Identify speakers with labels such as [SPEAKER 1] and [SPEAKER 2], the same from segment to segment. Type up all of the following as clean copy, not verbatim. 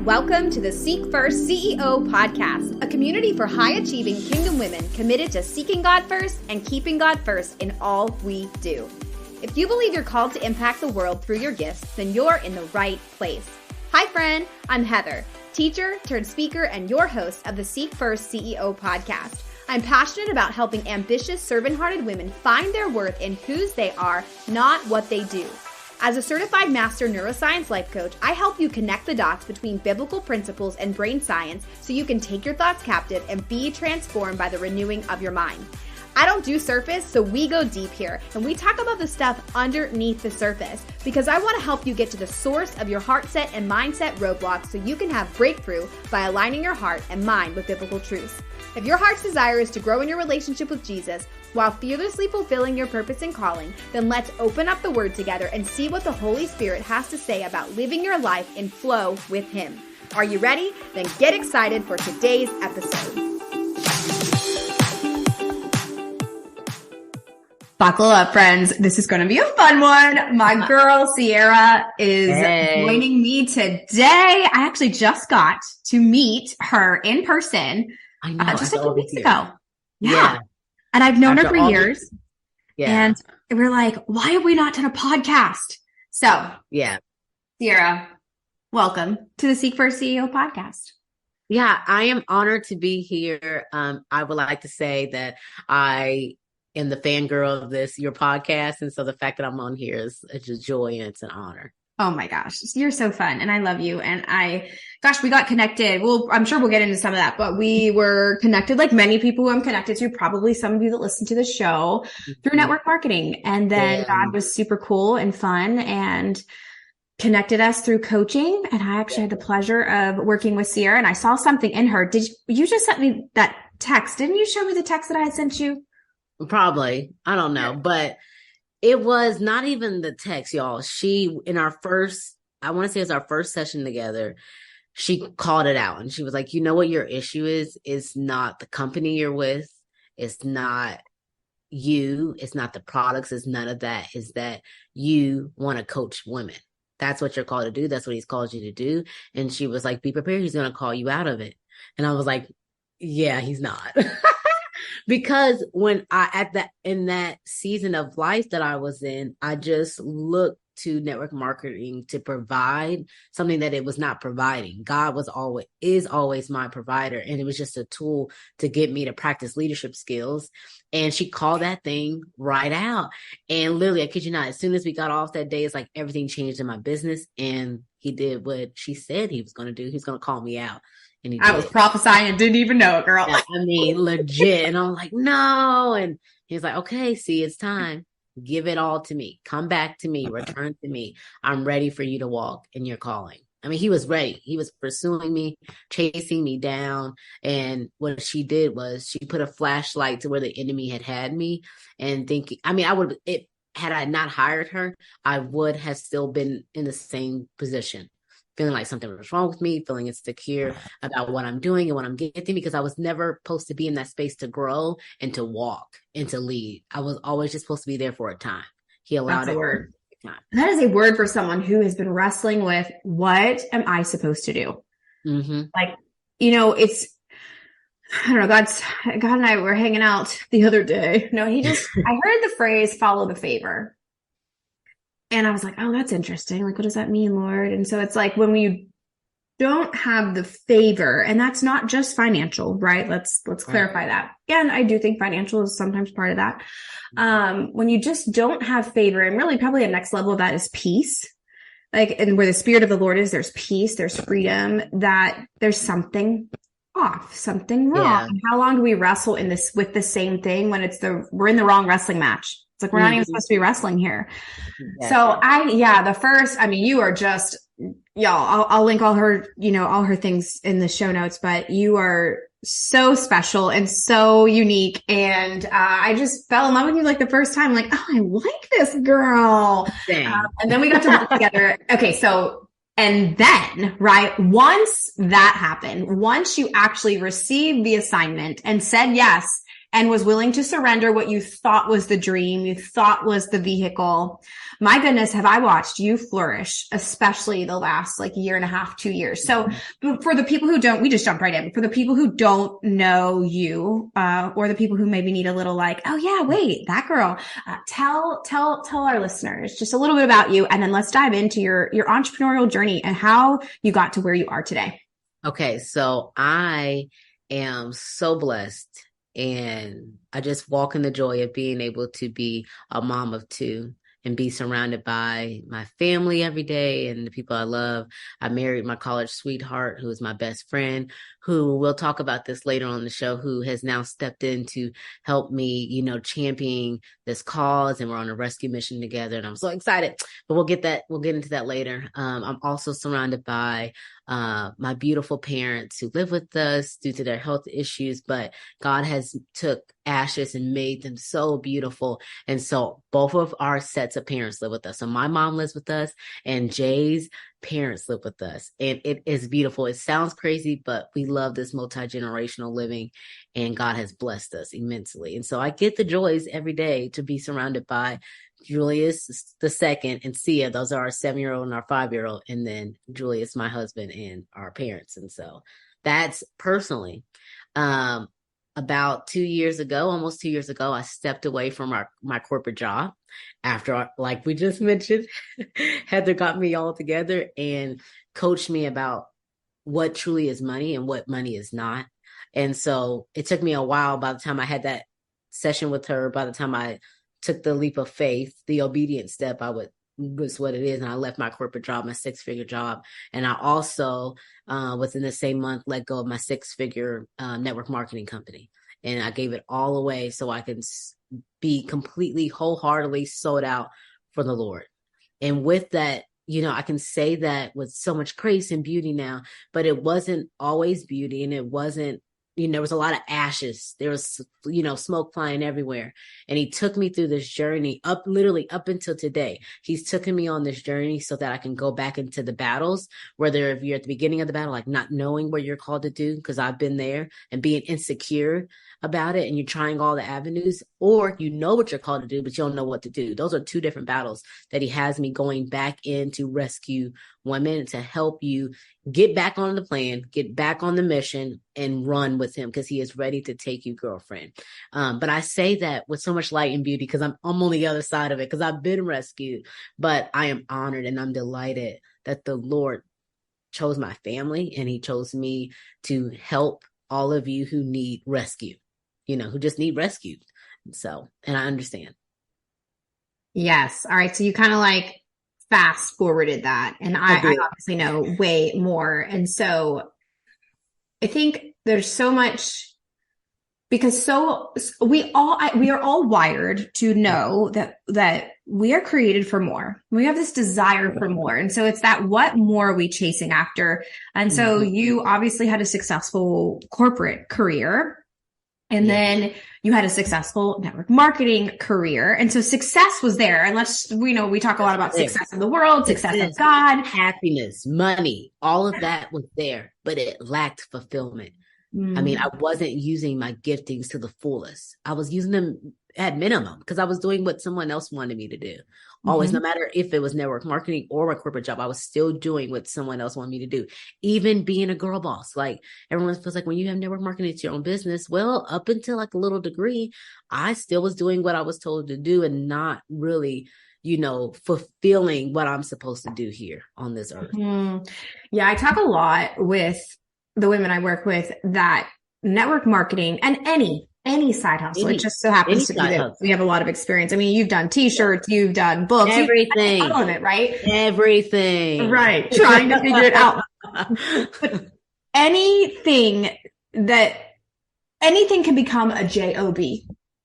[SPEAKER 1] Welcome to the Seek First CEO podcast, a community for high-achieving kingdom women committed to seeking God first and keeping God first in all we do. If you believe you're called to impact the world through your gifts, then you're in the right place. Hi, friend. I'm Heather, teacher turned speaker and your host of the Seek First CEO podcast. I'm passionate about helping ambitious, servant-hearted women find their worth in whose they are, not what they do. As a certified master neuroscience life coach, I help you connect the dots between biblical principles and brain science so you can take your thoughts captive and be transformed by the renewing of your mind. I don't do surface, so we go deep here, and we talk about the stuff underneath the surface because I want to help you get to the source of your heart set and mindset roadblocks so you can have breakthrough by aligning your heart and mind with biblical truths. If your heart's desire is to grow in your relationship with Jesus while fearlessly fulfilling your purpose and calling, then let's open up the Word together and see what the Holy Spirit has to say about living your life in flow with Him. Are you ready? Then get excited for today's episode. Buckle up, friends. This is going to be a fun one. My girl, Cierra, is joining me today. I actually just got to meet her in person just a few weeks ago. Yeah. And I've known her for years. And we're like, why have we not done a podcast? So, Cierra, welcome to the Seek First CEO podcast.
[SPEAKER 2] Yeah, I am honored to be here. I would like to say that I am the fangirl of your podcast. And so the fact that I'm on here is a joy and it's an honor.
[SPEAKER 1] Oh my gosh, you're so fun. And I love you. And we got connected. Well, I'm sure we'll get into some of that, but we were connected like many people who I'm connected to, probably some of you that listen to the show through network marketing. And then God was super cool and fun and connected us through coaching. And I actually had the pleasure of working with Cierra and I saw something in her. You just sent me that text? Didn't you show me the text that I had sent you?
[SPEAKER 2] Probably. I don't know, but it was not even the text, y'all. She, in our first, I want to say it was our first session together, she called it out and she was like, you know what your issue is? It's not the company you're with. It's not you. It's not the products. It's none of that. It's that you want to coach women. That's what you're called to do. That's what he's called you to do. And she was like, be prepared. He's going to call you out of it. And I was like, yeah, he's not. Because when in that season of life that I was in, I just looked to network marketing to provide something that it was not providing. God is always my provider. And it was just a tool to get me to practice leadership skills. And she called that thing right out. And literally, I kid you not, as soon as we got off that day, it's like everything changed in my business. And he did what she said he was going to do. He's going to call me out. And
[SPEAKER 1] I was prophesying and didn't even know it, girl.
[SPEAKER 2] I mean, legit. And I'm like, no. And he's like, okay, see, it's time. Give it all to me. Come back to me. Return to me. I'm ready for you to walk in your calling. I mean, he was ready. He was pursuing me, chasing me down. And what she did was she put a flashlight to where the enemy had me and thinking, I mean, had I not hired her, I would have still been in the same position. Feeling like something was wrong with me, feeling insecure about what I'm doing and what I'm getting, because I was never supposed to be in that space to grow and to walk and to lead. I was always just supposed to be there for a time. He allowed it. Word.
[SPEAKER 1] That is a word for someone who has been wrestling with, what am I supposed to do?
[SPEAKER 2] Mm-hmm.
[SPEAKER 1] Like, I don't know, God and I were hanging out the other day. No, I heard the phrase, follow the favor. And I was like, oh, that's interesting. Like, what does that mean, Lord? And so it's like when you don't have the favor, and that's not just financial, right? Let's clarify that. And I do think financial is sometimes part of that. When you just don't have favor, and really probably the next level of that is peace. Like, and where the Spirit of the Lord is, there's peace, there's freedom, that there's something off, something wrong. Yeah. And how long do we wrestle with the same thing when we're in the wrong wrestling match? It's like, we're not even supposed to be wrestling here. Yeah. So you are just, y'all, I'll link all her things in the show notes, but you are so special and so unique. And I just fell in love with you like the first time, like, oh, I like this girl. And then we got to work together. Okay. So, and then, right, once that happened, once you actually received the assignment and said yes, and was willing to surrender what you thought was the dream, you thought was the vehicle, my goodness, have I watched you flourish, especially the last like year and a half, 2 years. So for the people who don't, we just jumped right in, but for the people who don't know you, or the people who maybe need a little like, oh yeah, wait, that girl, tell our listeners just a little bit about you. And then let's dive into your entrepreneurial journey and how you got to where you are today.
[SPEAKER 2] Okay. So I am so blessed, and I just walk in the joy of being able to be a mom of two and be surrounded by my family every day and the people I love. I married my college sweetheart, who is my best friend, who we'll talk about this later on the show, who has now stepped in to help me, championing this cause. And we're on a rescue mission together. And I'm so excited, but we'll get into that later. I'm also surrounded by my beautiful parents who live with us due to their health issues, but God has took ashes and made them so beautiful. And so both of our sets of parents live with us. So my mom lives with us, and Jay's parents live with us. And it is beautiful. It sounds crazy, but we love this multi-generational living, and God has blessed us immensely. And so I get the joys every day to be surrounded by Julius the second and Cia. Those are our 7-year-old and our 5-year-old. And then Julius, my husband, and our parents. And so that's personally. About 2 years ago, almost 2 years ago, I stepped away from my corporate job after, like we just mentioned, Heather got me all together and coached me about what truly is money and what money is not. And so it took me a while. By the time I had that session with her, by the time I took the leap of faith, the obedient step, was what it is. And I left my corporate job, my 6-figure job. And I also, within the same month, let go of my 6-figure network marketing company. And I gave it all away so I can be completely wholeheartedly sold out for the Lord. And with that, I can say that with so much grace and beauty now, but it wasn't always beauty, and it wasn't, there was a lot of ashes. There was, smoke flying everywhere. And he took me through this journey literally up until today. He's taken me on this journey so that I can go back into the battles, whether if you're at the beginning of the battle, like not knowing what you're called to do, because I've been there, and being insecure about it, and you're trying all the avenues, or you know what you're called to do, but you don't know what to do. Those are two different battles that he has me going back in to rescue women, to help you get back on the plan, get back on the mission, and run with him, because he is ready to take you, girlfriend. But I say that with so much light and beauty because I'm on the other side of it, because I've been rescued. But I am honored and I'm delighted that the Lord chose my family, and he chose me to help all of you who need rescue, who just need rescued. And I understand.
[SPEAKER 1] Yes. All right. So you kind of like fast forwarded that. And I obviously know way more. And so I think there's so much, because we are all wired to know that we are created for more. We have this desire for more. And so it's that, what more are we chasing after? And so you obviously had a successful corporate career. And then you had a successful network marketing career. And so success was there. And we talk a lot about success in the world, success of God,
[SPEAKER 2] happiness, money, all of that was there, but it lacked fulfillment. I mean, I wasn't using my giftings to the fullest. I was using them at minimum because I was doing what someone else wanted me to do. Always, no matter if it was network marketing or a corporate job, I was still doing what someone else wanted me to do. Even being a girl boss, like everyone feels like when you have network marketing, it's your own business. Well, up until like a little degree, I still was doing what I was told to do and not really, fulfilling what I'm supposed to do here on this earth.
[SPEAKER 1] Yeah, I talk a lot with the women I work with that network marketing and any side hustle. It just so happens to be that we have a lot of experience. I mean, you've done t-shirts, you've done books,
[SPEAKER 2] everything,
[SPEAKER 1] all of it, right?
[SPEAKER 2] Everything.
[SPEAKER 1] Right. Trying to figure it out. But anything can become a job.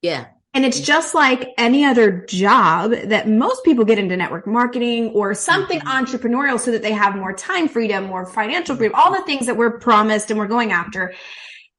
[SPEAKER 2] Yeah.
[SPEAKER 1] And it's just like any other job that most people get into network marketing or something entrepreneurial so that they have more time freedom, more financial freedom, all the things that we're promised and we're going after.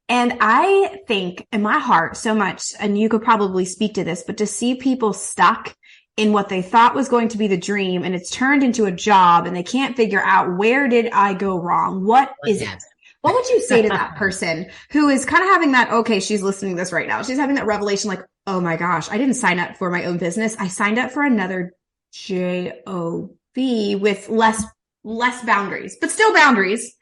[SPEAKER 1] And I think in my heart so much, and you could probably speak to this, but to see people stuck in what they thought was going to be the dream and it's turned into a job and they can't figure out, where did I go wrong? What is it? What would you say to that person who is kind of having that, okay, she's listening to this right now. She's having that revelation like, oh my gosh, I didn't sign up for my own business. I signed up for another Job with less boundaries, but still boundaries,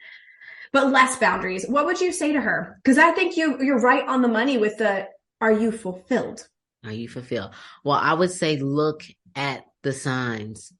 [SPEAKER 1] but less boundaries. What would you say to her? Because I think you're right on the money with the are you fulfilled?
[SPEAKER 2] Are you fulfilled? Well, I would say look at the signs.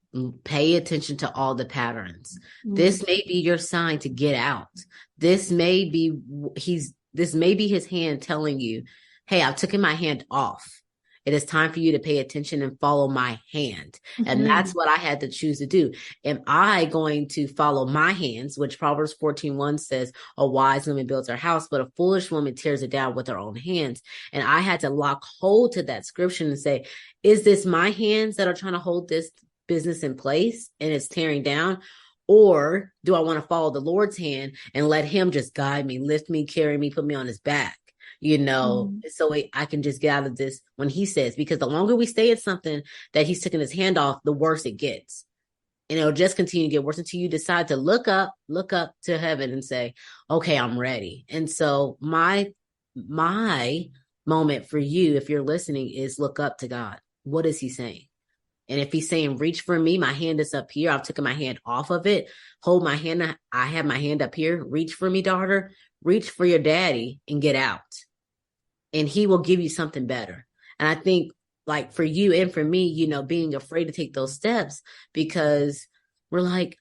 [SPEAKER 2] Pay attention to all the patterns. This may be your sign to get out. This may be his hand telling you, hey, I've taken my hand off. It is time for you to pay attention and follow my hand. And that's what I had to choose to do. Am I going to follow my hands, which Proverbs 14:1 says, a wise woman builds her house, but a foolish woman tears it down with her own hands. And I had to lock hold to that scripture and say, is this my hands that are trying to hold this business in place and it's tearing down? Or do I want to follow the Lord's hand and let him just guide me, lift me, carry me, put me on his back? So I can just get out of this when he says, because the longer we stay in something that he's taking his hand off, the worse it gets. And it'll just continue to get worse until you decide to look up to heaven and say, okay, I'm ready. And so my moment for you, if you're listening, is look up to God. What is he saying? And if he's saying, reach for me, my hand is up here. I've taken my hand off of it. Hold my hand. I have my hand up here. Reach for me, daughter. Reach for your daddy and get out. And he will give you something better. And I think like for you and for me, being afraid to take those steps because we're like,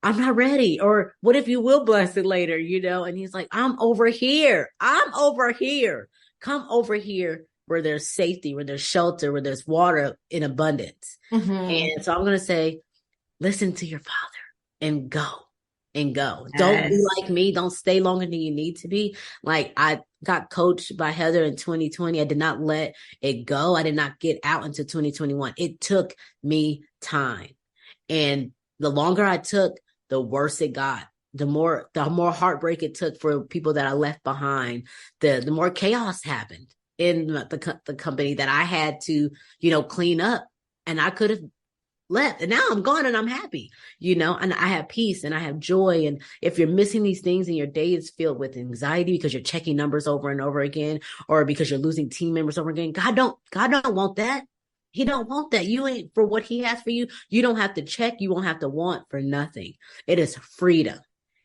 [SPEAKER 2] I'm not ready. Or what if you will bless it later, And he's like, I'm over here. Come over here where there's safety, where there's shelter, where there's water in abundance. And so I'm going to say, listen to your father and go. Yes. Don't be like me. Don't stay longer than you need to be. Like I got coached by Heather in 2020. I did not let it go. I did not get out until 2021. It took me time. And the longer I took, the worse it got. The more heartbreak it took for people that I left behind, the more chaos happened in the company that I had to, clean up. And I could have left. And now I'm gone and I'm happy, and I have peace and I have joy. And if you're missing these things and your day is filled with anxiety because you're checking numbers over and over again, or because you're losing team members over again, God don't want that. He don't want that. You ain't for what he has for you. You don't have to check. You won't have to want for nothing. It is freedom.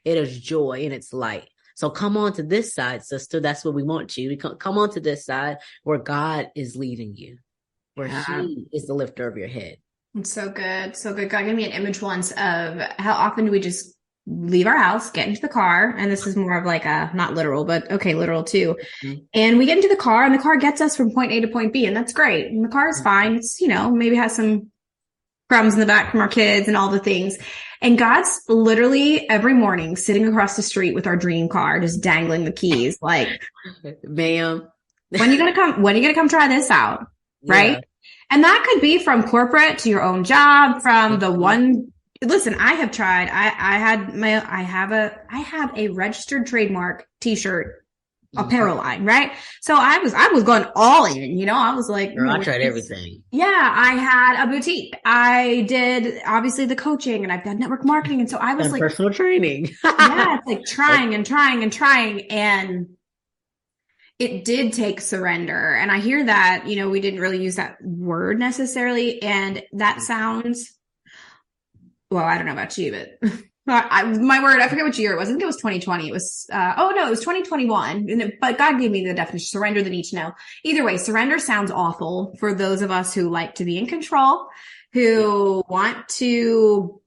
[SPEAKER 2] It is joy and it's light. So come on to this side, sister. That's what we want you. Come on to this side where God is leading you, where he is the lifter of your head.
[SPEAKER 1] It's so good. So good. God gave me an image once of how often do we just leave our house, get into the car. And this is more of like a, not literal, but okay, literal too. And we get into the car and the car gets us from point A to point B. And that's great. And the car is fine. It's, maybe has some crumbs in the back from our kids and all the things. And God's literally every morning sitting across the street with our dream car, just dangling the keys. Like,
[SPEAKER 2] ma'am,
[SPEAKER 1] when are you going to come try this out? Right. Yeah. And that could be from corporate to your own job, from the one. Listen, I have tried. I have a registered trademark t-shirt apparel line, right? So I was going all in, I was like,
[SPEAKER 2] girl, I tried everything.
[SPEAKER 1] Yeah. I had a boutique. I did obviously the coaching and I've done network marketing. And so I was like
[SPEAKER 2] personal training.
[SPEAKER 1] Yeah. It's like trying and trying and trying. And it did take surrender. And I hear that, we didn't really use that word necessarily. And that sounds, well, I don't know about you, but my word, I forget which year it was. I think it was 2020. It was, it was 2021. But God gave me the definition, surrender the need to know. Either way, surrender sounds awful for those of us who like to be in control, who want to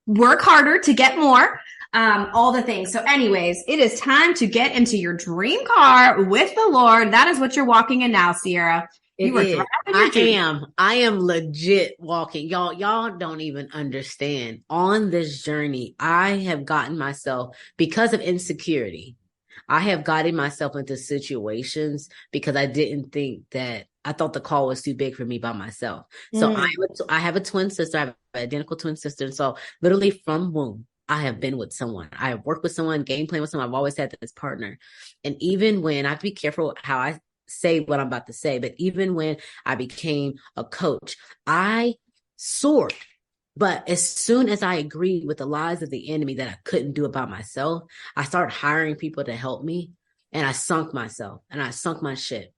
[SPEAKER 1] work harder to get more. All the things. So anyways, it is time to get into your dream car with the Lord. That is what you're walking in now, Cierra.
[SPEAKER 2] I am legit walking. Y'all don't even understand. On this journey, I have gotten myself, because of insecurity, I have gotten myself into situations because I didn't think that, I thought the call was too big for me by myself. So I have a twin sister. I have an identical twin sister. And so literally from womb, I have been with someone. I have worked with someone, game plan with someone. I've always had this partner. And even when, I have to be careful how I say what I'm about to say, but even when I became a coach, I soared. But as soon as I agreed with the lies of the enemy that I couldn't do it by myself, I started hiring people to help me. and I sunk myself and I sunk my ship.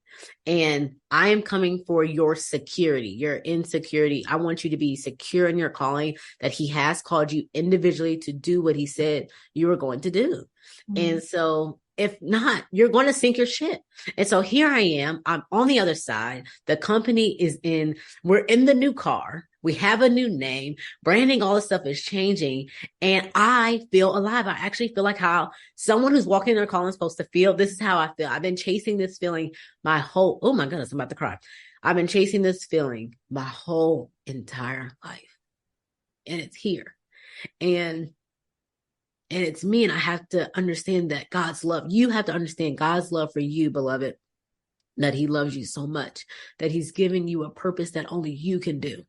[SPEAKER 2] And I am coming for your security, your insecurity. I want you to be secure in your calling, that he has called you individually to do what he said you were going to do. And so if not, you're going to sink your ship. And so here I am. I'm on the other side. The company we're in the new car. We have a new name. Branding, all this stuff is changing. And I feel alive. I actually feel like how someone who's walking their calling is supposed to feel. This is how I feel. I've been chasing this feeling oh my goodness, I'm about to cry. I've been chasing this feeling my whole entire life. And it's here. And it's me, and I have to understand that God's love. You have to understand God's love for you, beloved, that he loves you so much, that he's given you a purpose that only you can do.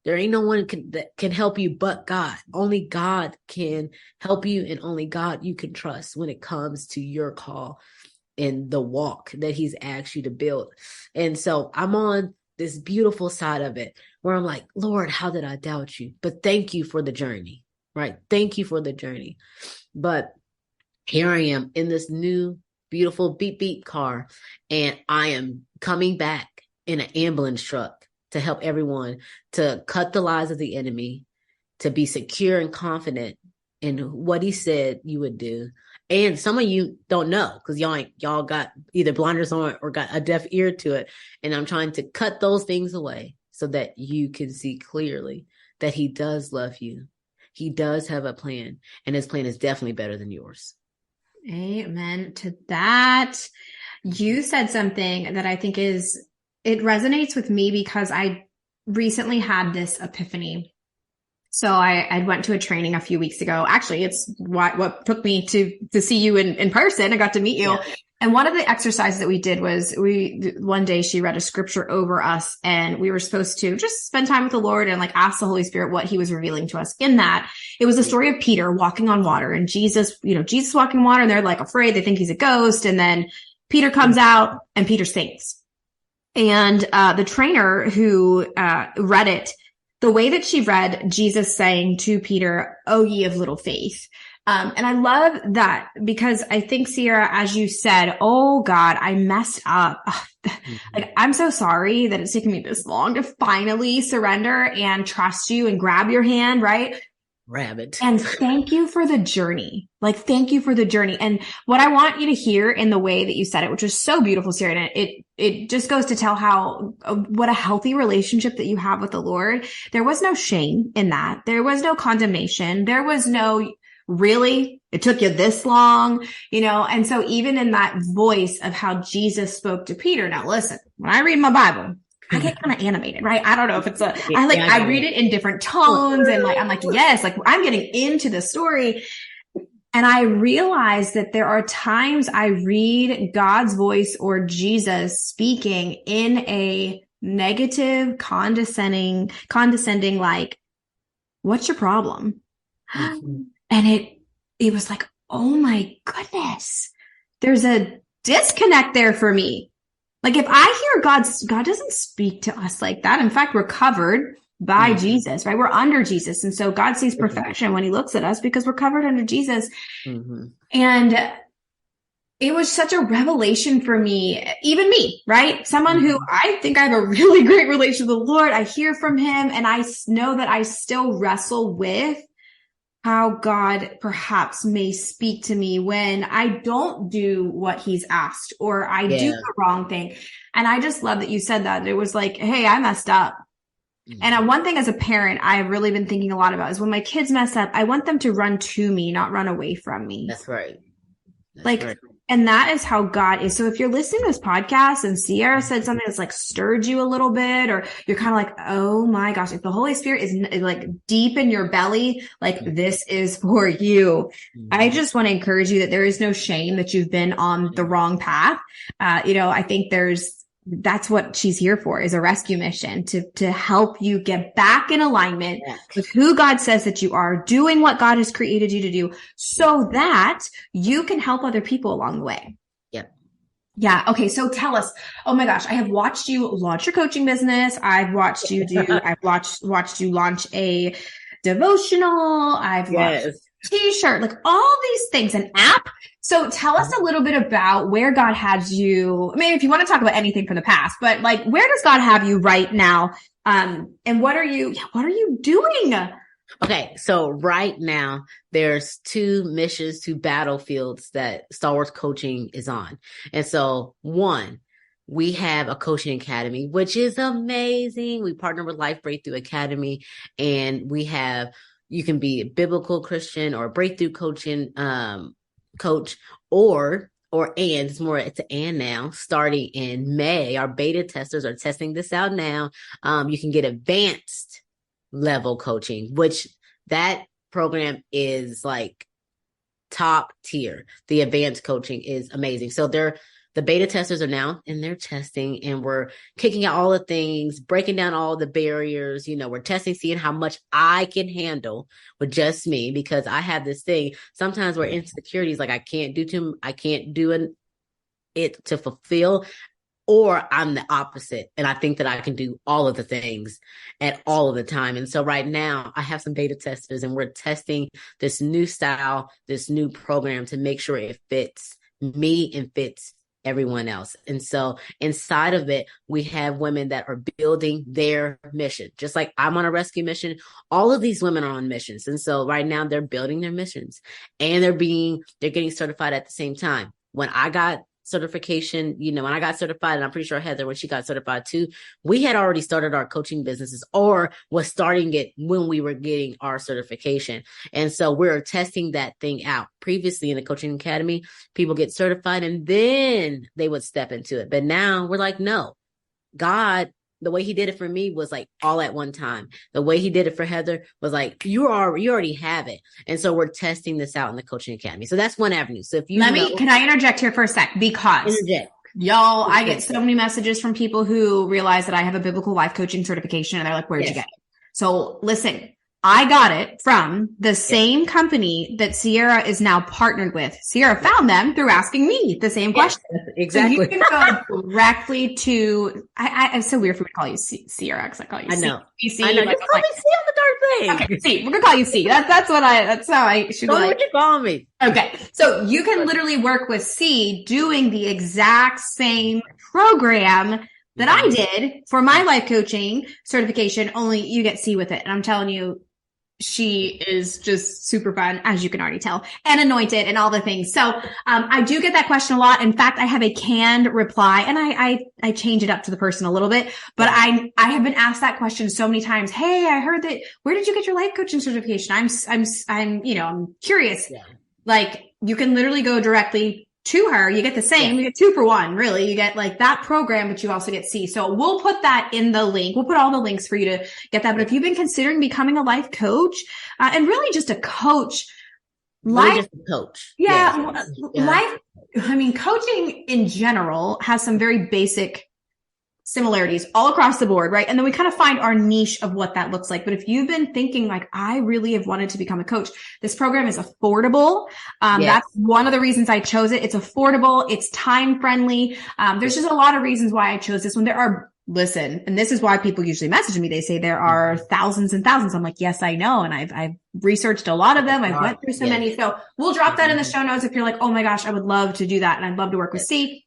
[SPEAKER 2] There ain't no one that can help you but God. Only God can help you, and only God you can trust when it comes to your call and the walk that he's asked you to build. And so I'm on this beautiful side of it where I'm like, Lord, how did I doubt you? But thank you for the journey, right? Thank you for the journey. But here I am in this new, beautiful beep beep car, and I am coming back in an ambulance truck to help everyone, to cut the lies of the enemy, to be secure and confident in what he said you would do. And some of you don't know because y'all got either blinders on or got a deaf ear to it. And I'm trying to cut those things away so that you can see clearly that he does love you. He does have a plan, and his plan is definitely better than yours.
[SPEAKER 1] Amen to that. You said something that I think it resonates with me because I recently had this epiphany. So I went to a training a few weeks ago. Actually, it's what took me to see you in person. I got to meet you. Yeah. And one of the exercises that we did was one day she read a scripture over us, and we were supposed to just spend time with the Lord and like ask the Holy Spirit what he was revealing to us in that. It was the story of Peter walking on water, and Jesus walking on water, and they're like afraid. They think he's a ghost. And then Peter comes out and Peter sinks. And the trainer who read it, the way that she read Jesus saying to Peter, "Oh, ye of little faith." And I love that because I think, Cierra, as you said, oh God, I messed up. Like, I'm so sorry that it's taken me this long to finally surrender and trust you and grab your hand, right?
[SPEAKER 2] Rabbit.
[SPEAKER 1] And thank you for the journey. Like, thank you for the journey. And what I want you to hear in the way that you said it, which was so beautiful, Cierra, and it just goes to tell what a healthy relationship that you have with the Lord. There was no shame in that. There was no condemnation. There was no, really? It took you this long, And so even in that voice of how Jesus spoke to Peter, now listen, when I read my Bible, I get kind of animated, right? I don't know if it's I read it in different tones and I'm like, yes, like I'm getting into the story. And I realize that there are times I read God's voice or Jesus speaking in a negative, condescending, like, what's your problem? Mm-hmm. And it was like, oh my goodness, there's a disconnect there for me. Like, if I hear God doesn't speak to us like that. In fact, we're covered by mm-hmm. Jesus, right? We're under Jesus. And so God sees perfection when he looks at us because we're covered under Jesus. Mm-hmm. And it was such a revelation for me, even me, right? Someone mm-hmm. who I think I have a really great relationship with the Lord. I hear from him, and I know that I still wrestle with how God perhaps may speak to me when I don't do what he's asked or I do the wrong thing. And I just love that you said that. It was like, hey, I messed up. Mm-hmm. And one thing as a parent, I've really been thinking a lot about is when my kids mess up, I want them to run to me, not run away from me.
[SPEAKER 2] That's right.
[SPEAKER 1] Right. And that is how God is. So if you're listening to this podcast and Cierra said something that's like stirred you a little bit, or you're kind of like, oh my gosh, if the Holy Spirit is like deep in your belly, like this is for you. Mm-hmm. I just want to encourage you that there is no shame that you've been on the wrong path. I think that's what she's here for, is a rescue mission to help you get back in alignment with who God says that you are, doing what God has created you to do so that you can help other people along the way.
[SPEAKER 2] Yep.
[SPEAKER 1] Yeah. Okay. So tell us, oh my gosh, I have watched you launch your coaching business. I've watched you watched you launch a devotional. I've watched a t-shirt, like all these things, an app. So tell us a little bit about where God has you. I mean, if you want to talk about anything from the past, but like, where does God have you right now? And what are you doing?
[SPEAKER 2] Okay, so right now there's two missions, two battlefields that Stallworth Coaching is on. And so one, we have a coaching academy, which is amazing. We partner with Life Breakthrough Academy, and you can be a biblical Christian or a breakthrough coaching coach, it's and now, starting in May. Our beta testers are testing this out now. You can get advanced level coaching, which that program is like top tier. The advanced coaching is amazing. So the beta testers are now in their testing, and we're kicking out all the things, breaking down all the barriers. We're testing, seeing how much I can handle with just me, because I have this thing. Sometimes where insecurities, like I can't do it to fulfill, or I'm the opposite. And I think that I can do all of the things at all of the time. And so right now I have some beta testers, and we're testing this new style, this new program to make sure it fits me and fits everyone else. And so inside of it, we have women that are building their mission. Just like I'm on a rescue mission, all of these women are on missions. And so right now they're building their missions, and they're getting certified at the same time. When I got certification, when I got certified, and I'm pretty sure Heather, when she got certified too, we had already started our coaching businesses, or was starting it when we were getting our certification. And so we're testing that thing out. Previously in the coaching academy, people get certified and then they would step into it. But now we're like, no, God, the way he did it for me was like all at one time. The way he did it for Heather was like, you already have it. And so we're testing this out in the coaching academy. So that's one avenue. So if you
[SPEAKER 1] can I interject here for a sec? Because y'all, I get so many messages from people who realize that I have a biblical life coaching certification, and they're like, where'd you get it? So listen, I got it from the same company that Cierra is now partnered with. Cierra found them through asking me the same question.
[SPEAKER 2] Exactly.
[SPEAKER 1] So you can go directly to, it's so weird for me to call you Cierra, because I call you
[SPEAKER 2] I know.
[SPEAKER 1] C.
[SPEAKER 2] I know. Just call me C on the dark thing.
[SPEAKER 1] Okay, C. We're going to call you C. That's how I should
[SPEAKER 2] go. What you calling me?
[SPEAKER 1] Okay. So you can literally work with C doing the exact same program that I did for my life coaching certification, only you get C with it. And I'm telling you, she is just super fun, as you can already tell, and anointed and all the things. So I do get that question a lot. In fact, I have a canned reply, and I change it up to the person a little bit, but I have been asked that question so many times. Hey, I heard that, where did you get your life coaching certification? I'm curious. Yeah. Like, you can literally go directly to her. You get the same, you get 2 for 1, really. You get like that program, but you also get C. So we'll put that in the link. We'll put all the links for you to get that. But if you've been considering becoming a life coach, and really just a coach, life coach. Yeah. Life, coaching in general has some very basic similarities all across the board, right? And then we kind of find our niche of what that looks like. But if you've been thinking like, I really have wanted to become a coach, this program is affordable. That's one of the reasons I chose it. It's affordable. It's time friendly. There's just a lot of reasons why I chose this one. And this is why people usually message me. They say there are thousands and thousands. I'm like, yes, I know. And I've researched a lot of them. I've went through so many. So we'll drop that in the show notes if you're like, oh my gosh, I would love to do that. And I'd love to work with C.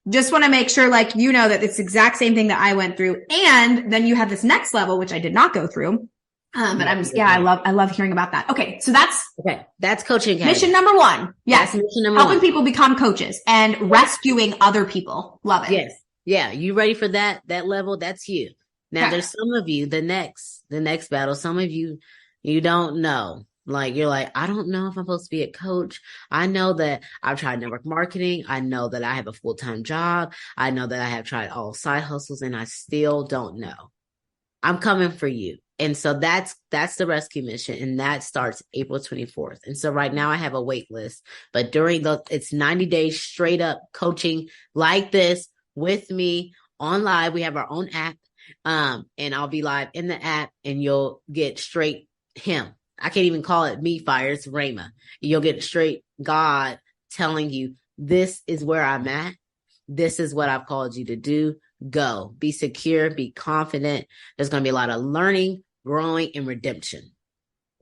[SPEAKER 1] Just want to make sure, like, that it's the exact same thing that I went through. And then you have this next level, which I did not go through. But I love hearing about that. Okay. So that's coaching academy. Mission number 1. Yes. Mission number helping 1. People become coaches and rescuing other people. Love it. Yes.
[SPEAKER 2] Yeah. You ready for that level? That's you. Now there's some of you, the next battle, some of you don't know. Like, you're like, I don't know if I'm supposed to be a coach. I know that I've tried network marketing. I know that I have a full-time job. I know that I have tried all side hustles, and I still don't know. I'm coming for you. And so that's the rescue mission. And that starts April 24th. And so right now I have a wait list, but it's 90 days straight up coaching like this with me on live. We have our own app. And I'll be live in the app, and you'll get straight him. I can't even call it me fire. It's Rhema. You'll get straight God telling you, this is where I'm at. This is what I've called you to do. Go. Be secure. Be confident. There's going to be a lot of learning, growing, and redemption.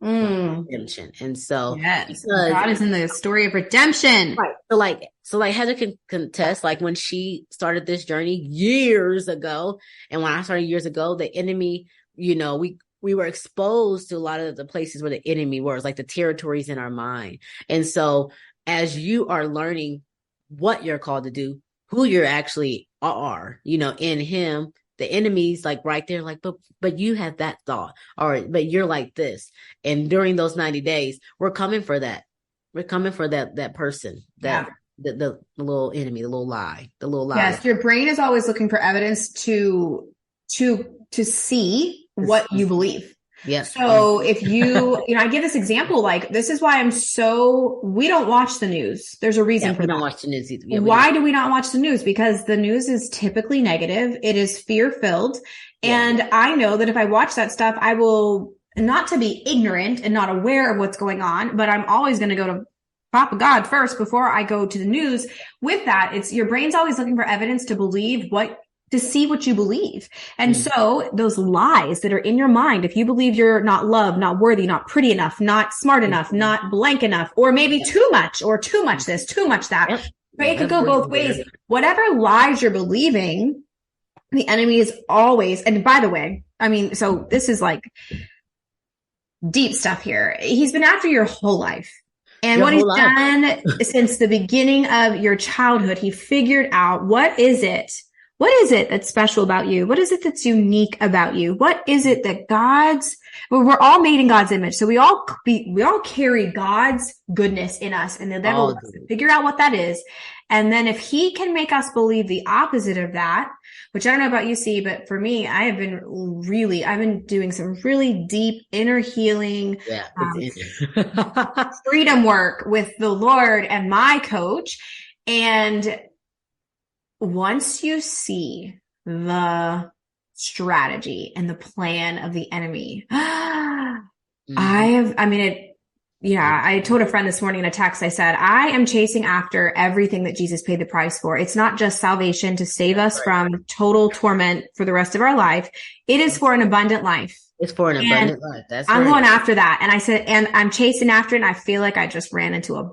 [SPEAKER 2] redemption. And so,
[SPEAKER 3] yes,
[SPEAKER 2] because
[SPEAKER 3] God is in the story of redemption.
[SPEAKER 2] right. So like Heather can contest, like when she started this journey years ago, and when I started years ago, the enemy, we were exposed to a lot of the places where the enemy was, like the territories in our mind. And so as you are learning what you're called to do, who you're actually are, in him, the enemy's like right there, like, but you have that thought, or but you're like this. And during those 90 days, we're coming for that. We're coming for that person, that the little enemy, the little lie.
[SPEAKER 3] Yes, your brain is always looking for evidence to see what you believe.
[SPEAKER 2] Yes.
[SPEAKER 3] So if I give this example, like, this is why we don't watch the news. There's a reason for that. We
[SPEAKER 2] don't watch the news either.
[SPEAKER 3] Why do we not watch the news? Because the news is typically negative. It is fear filled. And I know that if I watch that stuff, I will, not to be ignorant and not aware of what's going on, but I'm always going to go to Papa God first before I go to the news. With that, it's your brain's always looking for evidence to see what you believe. And so those lies that are in your mind, if you believe you're not loved, not worthy, not pretty enough, not smart enough, not blank enough, or maybe too much this, too much that, right? It could go both ways. Whatever lies you're believing, the enemy is always, and by the way, so this is like deep stuff here. He's been after your whole life. And what he's done since the beginning of your childhood, he figured out what is it that's special about you? What is it that's unique about you? What is it that we're all made in God's image. So we all carry God's goodness in us, and the devil wants to figure out what that is. And then if he can make us believe the opposite of that, which I don't know about you, C, but for me, I've been doing some really deep inner healing, freedom work with the Lord and my coach. And once you see the strategy and the plan of the enemy, I told a friend this morning in a text, I said, I am chasing after everything that Jesus paid the price for. It's not just salvation to save us from total torment for the rest of our life. It is for an abundant life.
[SPEAKER 2] It's for an abundant life. That's
[SPEAKER 3] I'm going after that. And I said, and I'm chasing after it. And I feel like I just ran into a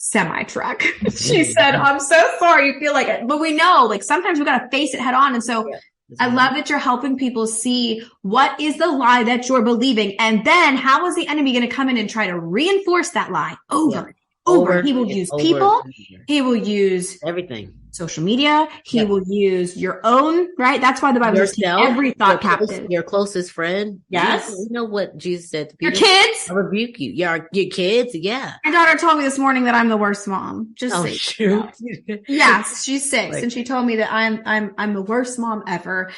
[SPEAKER 3] semi truck. She said, I'm so sorry you feel like it. But we know, like, sometimes we got to face it head on. And so I love that you're helping people see what is the lie that you're believing. And then how is the enemy going to come in and try to reinforce that lie over. He will use people. He will use
[SPEAKER 2] everything.
[SPEAKER 3] Social media. He will use your own, right? That's why the Bible says every thought captive.
[SPEAKER 2] Your closest friend.
[SPEAKER 3] Yes.
[SPEAKER 2] You know what Jesus said to
[SPEAKER 3] people? Your kids.
[SPEAKER 2] I rebuke you. Your kids. Yeah.
[SPEAKER 3] My daughter told me this morning that I'm the worst mom.
[SPEAKER 2] Shoot.
[SPEAKER 3] Yes. She's 6. And she told me that I'm the worst mom ever.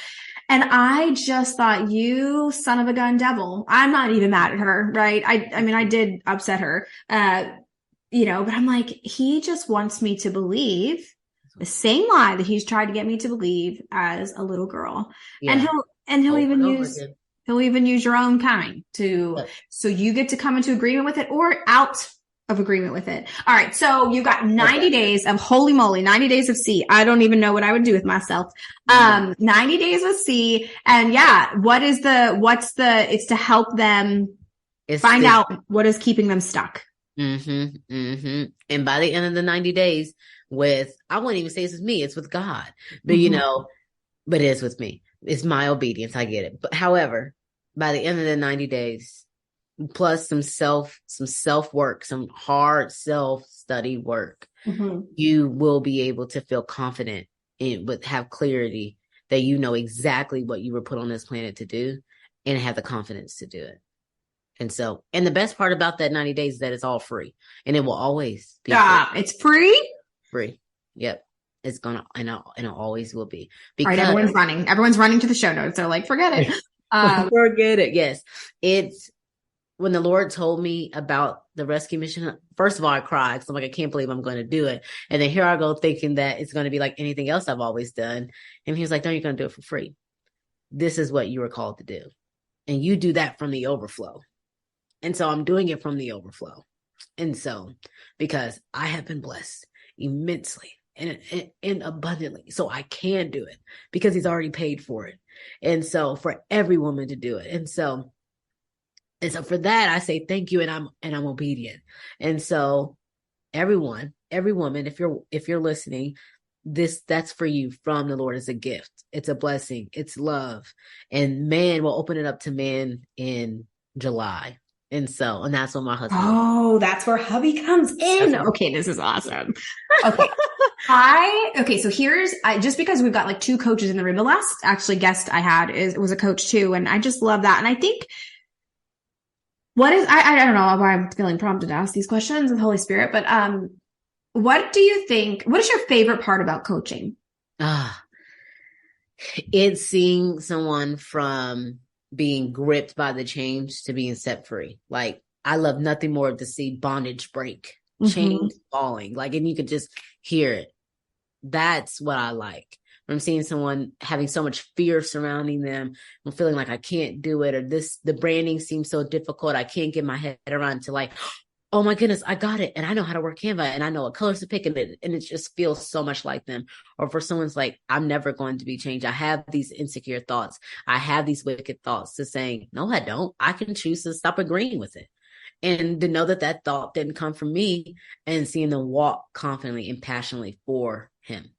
[SPEAKER 3] And I just thought, you son of a gun devil. I'm not even mad at her, right? I did upset her, but I'm like, he just wants me to believe the same lie that he's tried to get me to believe as a little girl. Yeah. And he'll even use your own kind so you get to come into agreement with it or out of agreement with it. All right. So you've got 90 days of 90 days of C. I don't even know what I would do with myself. 90 days of C. And it's to help them find out what is keeping them stuck.
[SPEAKER 2] And by the end of the 90 days I wouldn't even say it's with me, it's with God, but but it is with me. It's my obedience. I get it. But however, by the end of the 90 days, plus some self work, some hard self study work, you will be able to feel confident have clarity that you know exactly what you were put on this planet to do and have the confidence to do it. And the best part about that 90 days is that it's all free, and it will always be free.
[SPEAKER 3] It's free?
[SPEAKER 2] Free. Yep. It's gonna, and it always will be. Because,
[SPEAKER 3] all right, everyone's running to the show notes. They're like, forget it.
[SPEAKER 2] Forget it. Yes. It's when the Lord told me about the rescue mission. First of all, I cried because I'm like, I can't believe I'm going to do it. And then here I go thinking that it's going to be like anything else I've always done. And he was like, no, you're going to do it for free. This is what you were called to do. And you do that from the overflow. And so I'm doing it from the overflow. And so, because I have been blessed immensely and abundantly, so I can do it because he's already paid for it. And so for every woman to do it. And so And so for that, I say thank you, and I'm obedient. And so every woman, if you're listening, that's for you from the Lord. It's a gift. It's a blessing. It's love. And man will open it up to man in July. And that's when my husband.
[SPEAKER 3] Oh, that's where hubby comes in. Okay, this is awesome. Okay. So just because we've got like two coaches in the room, the last actually guest I had was a coach too. And I just love that. And I think I don't know why I'm feeling prompted to ask these questions with the Holy Spirit, but, what is your favorite part about coaching?
[SPEAKER 2] It's seeing someone from being gripped by the chains to being set free. Like, I love nothing more to see bondage break, chains falling, like, and you could just hear it. That's what I like. I'm seeing someone having so much fear surrounding them. I'm feeling like I can't do it, or the branding seems so difficult. I can't get my head around to like, oh my goodness, I got it. And I know how to work Canva, and I know what colors to pick, and it just feels so much like them. Or for someone's like, I'm never going to be changed. I have these insecure thoughts. I have these wicked thoughts, to saying, no, I don't. I can choose to stop agreeing with it. And to know that thought didn't come from me, and seeing them walk confidently and passionately for him.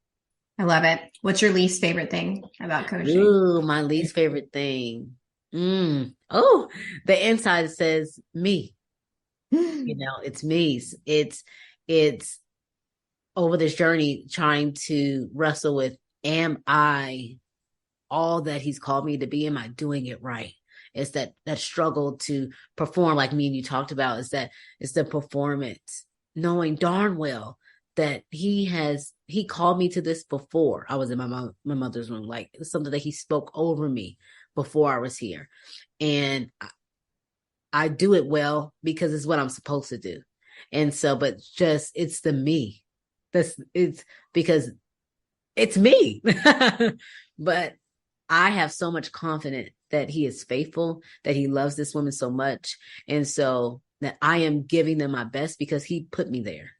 [SPEAKER 3] I love it. What's your least favorite thing about coaching?
[SPEAKER 2] Ooh, my least favorite thing. Oh, the inside says me. It's me. It's over this journey trying to wrestle with, am I all that he's called me to be? Am I doing it right? It's that struggle to perform, like me and you talked about, it's the performance, knowing darn well that he called me to this before I was in my mother's womb. Like, it's something that he spoke over me before I was here. And I do it well because it's what I'm supposed to do. And so, but just, it's the me. It's because it's me. But I have so much confidence that he is faithful, that he loves this woman so much. And so that I am giving them my best because he put me there.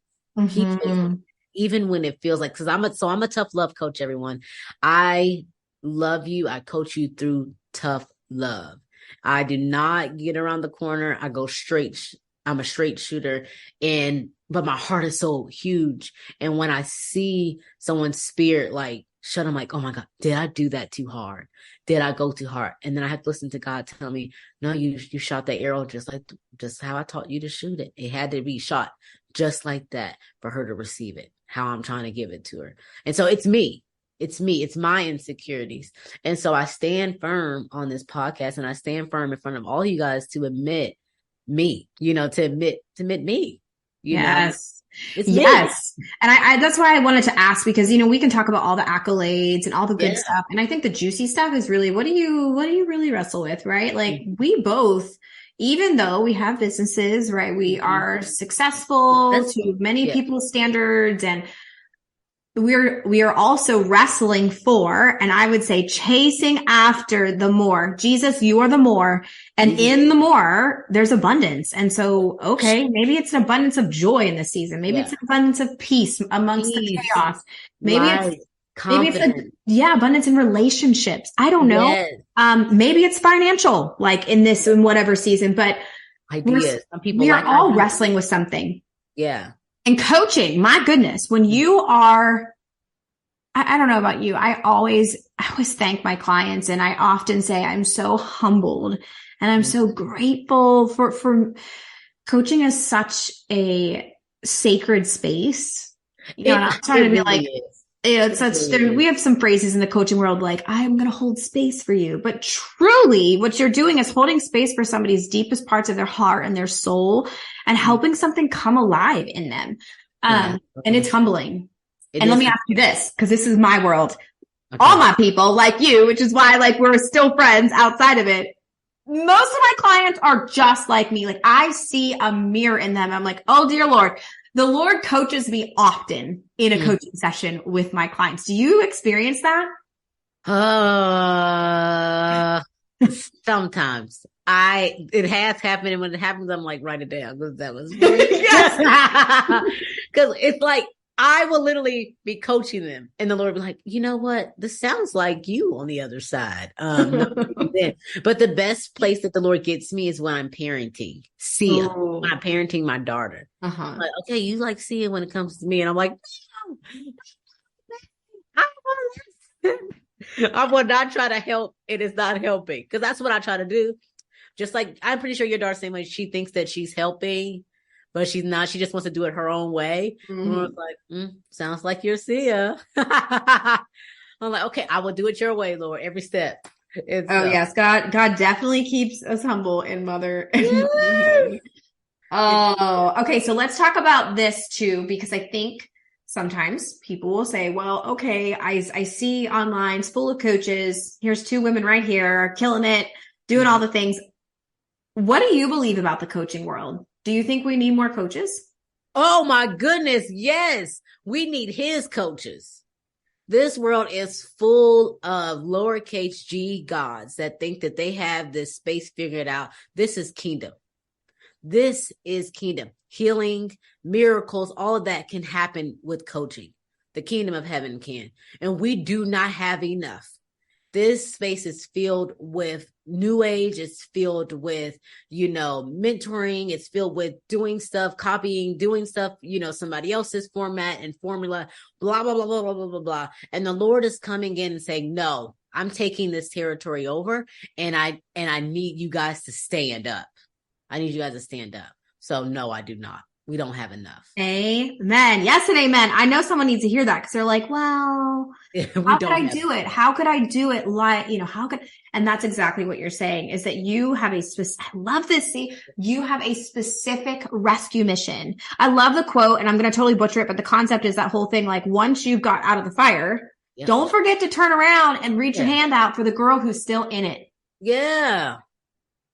[SPEAKER 2] He put me, even when it feels like, I'm a tough love coach, everyone. I love you. I coach you through tough love. I do not get around the corner. I go straight. I'm a straight shooter, but my heart is so huge. And when I see someone's spirit like shut, I'm like, oh my God, did I do that too hard? Did I go too hard? And then I have to listen to God tell me, no, you shot that arrow just how I taught you to shoot it. It had to be shot just like that for her to receive it, how I'm trying to give it to her. And so it's me. It's me. It's my insecurities. And so I stand firm on this podcast, and I stand firm in front of all you guys to admit me, to admit me.
[SPEAKER 3] Yes. Yes. And I that's why I wanted to ask, because, we can talk about all the accolades and all the good stuff. And I think the juicy stuff is really, what do you really wrestle with, right? Like, we both, even though we have businesses, right? We are successful to many people's standards, and we are also wrestling for, and I would say chasing after the more. Jesus, you are the more. And in the more, there's abundance. And so, okay, maybe it's an abundance of joy in this season. Maybe it's an abundance of peace amongst the chaos. Maybe it's abundance in relationships. I don't know. Yes. Maybe it's financial, like in whatever season, but
[SPEAKER 2] ideas. Some people
[SPEAKER 3] we are all wrestling with something.
[SPEAKER 2] Yeah.
[SPEAKER 3] And coaching, my goodness, when you are, I don't know about you, I always thank my clients, and I often say I'm so humbled and I'm so grateful for coaching is such a sacred space. I'm trying to be like, we have some phrases in the coaching world, like, I'm going to hold space for you. But truly what you're doing is holding space for somebody's deepest parts of their heart and their soul, and helping something come alive in them. And it's humbling. Let me ask you this, because this is my world. Okay. All my people like you, which is why, like, we're still friends outside of it. Most of my clients are just like me. Like, I see a mirror in them. I'm like, oh dear Lord. The Lord coaches me often in a coaching session with my clients. Do you experience that?
[SPEAKER 2] Sometimes. It has happened, and when it happens, I'm like, write it down, because that was yes. Because it's like, I will literally be coaching them, and the Lord will be like, you know what? This sounds like you on the other side. But the best place that the Lord gets me is when I'm parenting Cia, when I'm parenting my daughter. I'm like, okay, you like Cia when it comes to me, and I'm like, no, I will not try to help. It is not helping, because that's what I try to do. Just like, I'm pretty sure your daughter's the same way. She thinks that she's helping, but she's not. She just wants to do it her own way. Mm-hmm. I was like, sounds like you're Cia. I'm like, okay, I will do it your way, Lord, every step.
[SPEAKER 3] Yes, God definitely keeps us humble in mother. Okay. So let's talk about this too, because I think sometimes people will say, well, okay, I see online it's full of coaches. Here's 2 women right here killing it, doing all the things. What do you believe about the coaching world? Do you think we need more coaches?
[SPEAKER 2] Oh my goodness. Yes. We need his coaches. This world is full of lowercase g gods that think that they have this space figured out. This is kingdom. This is kingdom. Healing, miracles, all of that can happen with coaching. The kingdom of heaven can. And we do not have enough. This space is filled with new age. It's filled with, mentoring. It's filled with doing stuff, copying, doing stuff, somebody else's format and formula, blah, blah, blah, blah, blah, blah, blah, blah. And the Lord is coming in and saying, no, I'm taking this territory over, and I need you guys to stand up. I need you guys to stand up. So no, I do not. We don't have enough.
[SPEAKER 3] Amen. Yes and amen. I know someone needs to hear that, because they're like, well, how could I do it? How could I do it? And that's exactly what you're saying, is that you have I love this. See, you have a specific rescue mission. I love the quote, and I'm going to totally butcher it, but the concept is that whole thing, like, once you've got out of the fire, don't forget to turn around and reach your hand out for the girl who's still in it.
[SPEAKER 2] Yeah.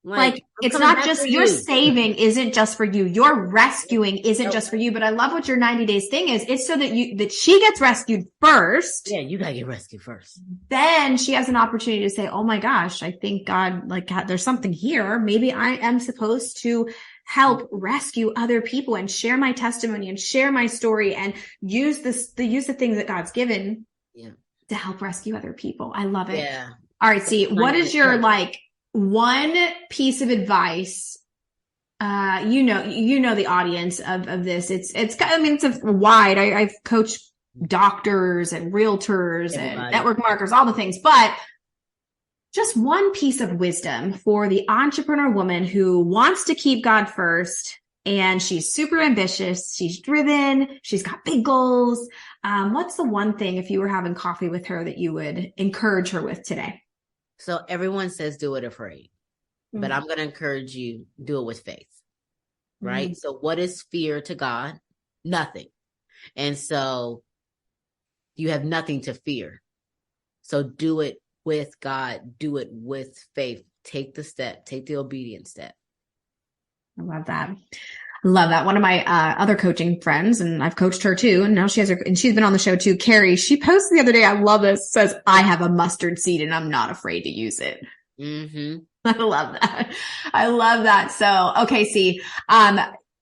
[SPEAKER 3] Like it's not just your saving isn't just for you. Your rescuing isn't just for you. But I love what your 90 days thing is. It's so that she gets rescued first.
[SPEAKER 2] Yeah, you gotta get rescued first.
[SPEAKER 3] Then she has an opportunity to say, oh my gosh, I think God, there's something here. Maybe I am supposed to help rescue other people and share my testimony and share my story and use the things that God's given to help rescue other people. I love it. Yeah. All right. See, what is your one piece of advice? The audience of this. It's a wide. I've coached doctors and realtors and network marketers, all the things, but just one piece of wisdom for the entrepreneur woman who wants to keep God first, and she's super ambitious, she's driven, she's got big goals. What's the one thing, if you were having coffee with her, that you would encourage her with today?
[SPEAKER 2] So everyone says do it afraid, but I'm going to encourage you, do it with faith, right? So what is fear to God? Nothing. And so you have nothing to fear. So do it with God, do it with faith. Take the step, take the obedient step.
[SPEAKER 3] I love that. Love that. One of my other coaching friends, and I've coached her too, and now she's been on the show too, Carrie, she posted the other day, I love this, says, I have a mustard seed and I'm not afraid to use it. I love that. I love that. So, okay, see,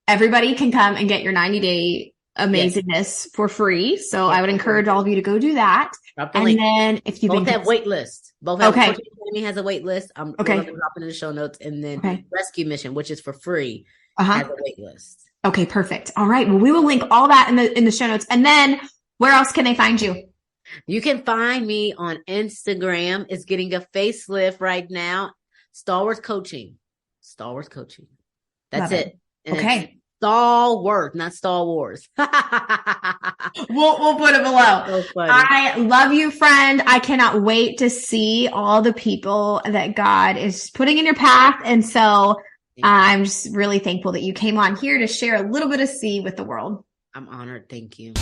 [SPEAKER 3] everybody can come and get your 90-day amazingness for free. So I would encourage all of you to go do that. And then if you
[SPEAKER 2] both have wait lists, both have has a wait list. I'm going to drop it in the show notes, and then Rescue Mission, which is for free, has a wait list.
[SPEAKER 3] Okay, perfect. All right. Well, we will link all that in the show notes. And then where else can they find you?
[SPEAKER 2] You can find me on Instagram. It's getting a facelift right now. Stallworth Coaching. That's it. And okay. Stallworth, not Star Wars.
[SPEAKER 3] We'll put it below. So I love you, friend. I cannot wait to see all the people that God is putting in your path. And so I'm just really thankful that you came on here to share a little bit of C with the world.
[SPEAKER 2] I'm honored. Thank you.